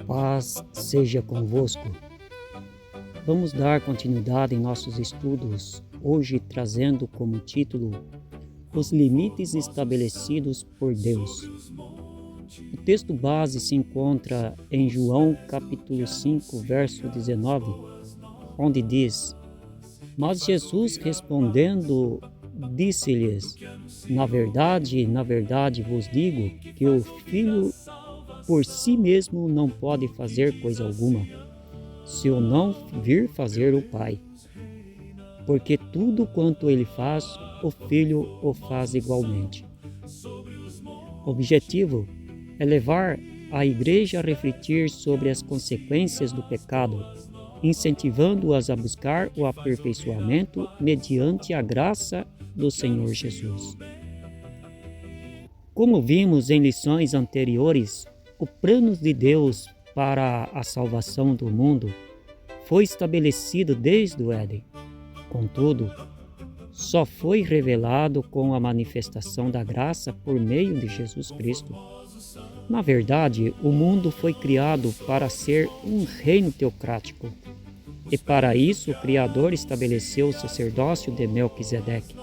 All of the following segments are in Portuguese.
Paz seja convosco. Vamos dar continuidade em nossos estudos, hoje trazendo como título Os limites estabelecidos por Deus. O texto base se encontra em João capítulo 5, verso 19, onde diz: Mas Jesus respondendo, disse-lhes: na verdade vos digo que o Filho por si mesmo não pode fazer coisa alguma, se o não vir fazer o Pai. Porque tudo quanto ele faz, o Filho o faz igualmente. O objetivo é levar a Igreja a refletir sobre as consequências do pecado, incentivando-as a buscar o aperfeiçoamento mediante a graça do Senhor Jesus. Como vimos em lições anteriores, o plano de Deus para a salvação do mundo foi estabelecido desde o Éden. Contudo, só foi revelado com a manifestação da graça por meio de Jesus Cristo. Na verdade, o mundo foi criado para ser um reino teocrático, e para isso o Criador estabeleceu o sacerdócio de Melquisedeque,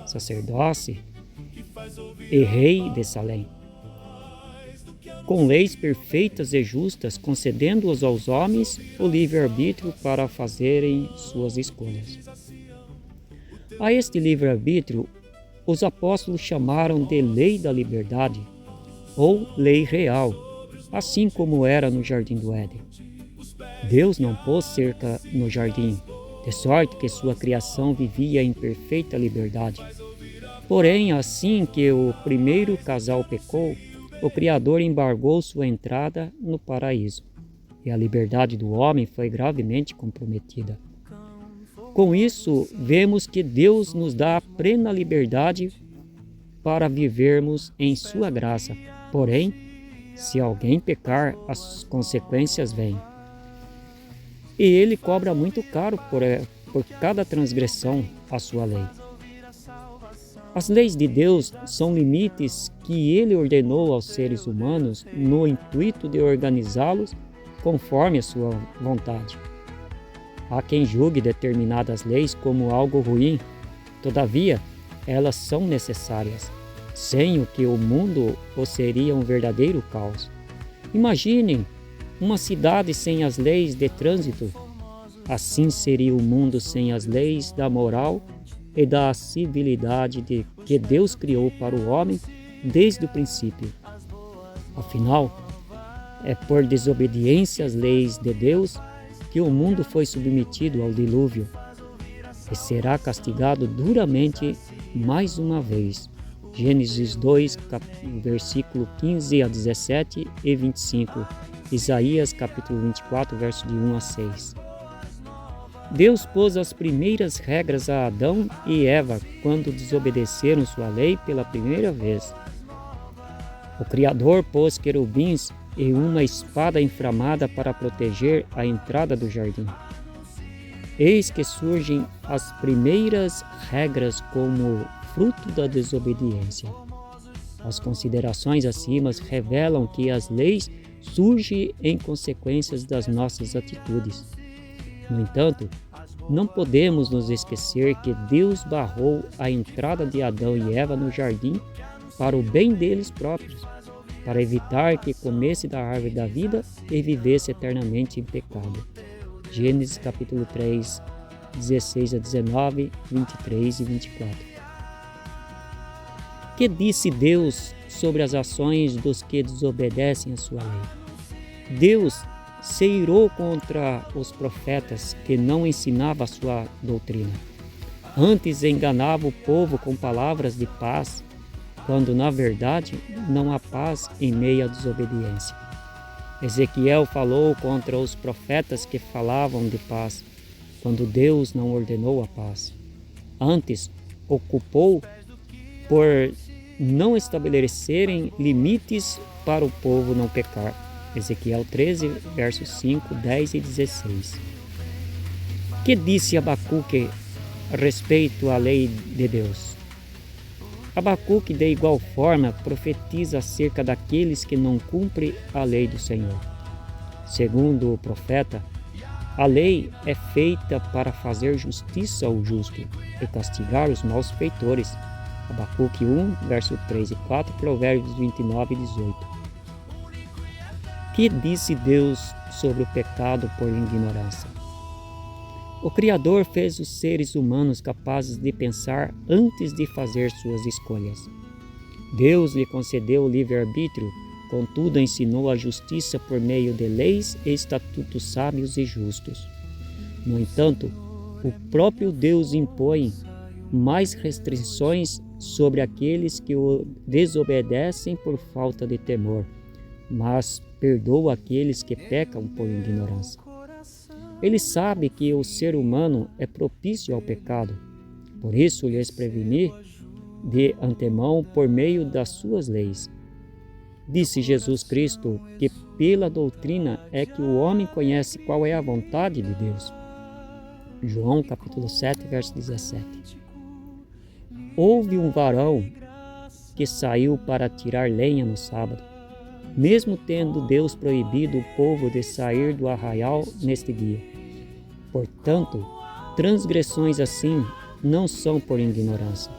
sacerdote e rei de Salém, com leis perfeitas e justas, concedendo-os aos homens o livre-arbítrio para fazerem suas escolhas. A este livre-arbítrio, os apóstolos chamaram de lei da liberdade, ou lei real, assim como era no jardim do Éden. Deus não pôs cerca no jardim, de sorte que sua criação vivia em perfeita liberdade. Porém, assim que o primeiro casal pecou, o Criador embargou sua entrada no paraíso, e a liberdade do homem foi gravemente comprometida. Com isso, vemos que Deus nos dá a plena liberdade para vivermos em sua graça. Porém, se alguém pecar, as consequências vêm. E ele cobra muito caro por cada transgressão à sua lei. As leis de Deus são limites que ele ordenou aos seres humanos no intuito de organizá-los conforme a sua vontade. Há quem julgue determinadas leis como algo ruim, todavia, elas são necessárias, sem o que o mundo seria um verdadeiro caos. Imaginem uma cidade sem as leis de trânsito. Assim seria o mundo sem as leis da moral e da civilidade que Deus criou para o homem desde o princípio. Afinal, é por desobediência às leis de Deus que o mundo foi submetido ao dilúvio e será castigado duramente mais uma vez. Gênesis 2, versículo 15 a 17 e 25. Isaías capítulo 24, verso de 1 a 6. Deus pôs as primeiras regras a Adão e Eva quando desobedeceram sua lei pela primeira vez. O Criador pôs querubins e uma espada inflamada para proteger a entrada do jardim. Eis que surgem as primeiras regras como fruto da desobediência. As considerações acima revelam que as leis surgem em consequências das nossas atitudes. No entanto, não podemos nos esquecer que Deus barrou a entrada de Adão e Eva no jardim para o bem deles próprios, para evitar que comesse da árvore da vida e vivesse eternamente em pecado. Gênesis capítulo 3, 16 a 19, 23 e 24. Que disse Deus sobre as ações dos que desobedecem a sua lei? Deus se irou contra os profetas que não ensinavam a sua doutrina. Antes enganava o povo com palavras de paz, quando na verdade não há paz em meio à desobediência. Ezequiel falou contra os profetas que falavam de paz, quando Deus não ordenou a paz. Antes, ocupou por não estabelecerem limites para o povo não pecar. Ezequiel 13, versos 5, 10 e 16. Que disse Abacuque a respeito à lei de Deus? Abacuque, de igual forma, profetiza acerca daqueles que não cumprem a lei do Senhor. Segundo o profeta, a lei é feita para fazer justiça ao justo e castigar os malfeitores. Abacuque 1, verso 3 e 4, Provérbios 29 e 18. Que disse Deus sobre o pecado por ignorância? O Criador fez os seres humanos capazes de pensar antes de fazer suas escolhas. Deus lhe concedeu o livre-arbítrio, contudo ensinou a justiça por meio de leis e estatutos sábios e justos. No entanto, o próprio Deus impõe mais restrições sobre aqueles que o desobedecem por falta de temor, mas perdoa aqueles que pecam por ignorância. Ele sabe que o ser humano é propício ao pecado, por isso lhes prevenir de antemão por meio das suas leis. Disse Jesus Cristo que pela doutrina é que o homem conhece qual é a vontade de Deus. João capítulo 7, verso 17. Houve um varão que saiu para tirar lenha no sábado, mesmo tendo Deus proibido o povo de sair do arraial neste dia. Portanto, transgressões assim não são por ignorância.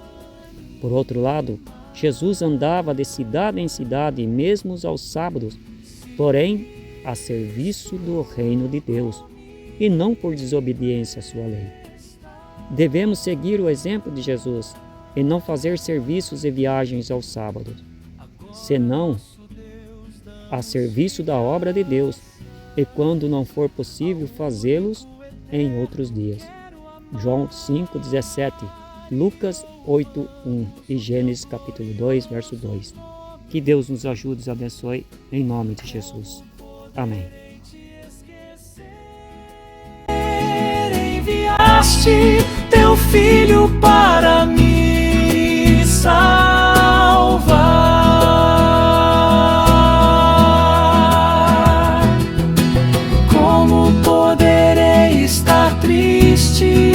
Por outro lado, Jesus andava de cidade em cidade, mesmo aos sábados, porém a serviço do reino de Deus, e não por desobediência à sua lei. Devemos seguir o exemplo de Jesus e não fazer serviços e viagens aos sábados, senão a serviço da obra de Deus, e quando não for possível fazê-los em outros dias. João 5:17, Lucas 8:1 e Gênesis capítulo 2, verso 2. Que Deus nos ajude e nos abençoe em nome de Jesus. Amém. Enviaste teu filho para me salvar. Como poderei estar triste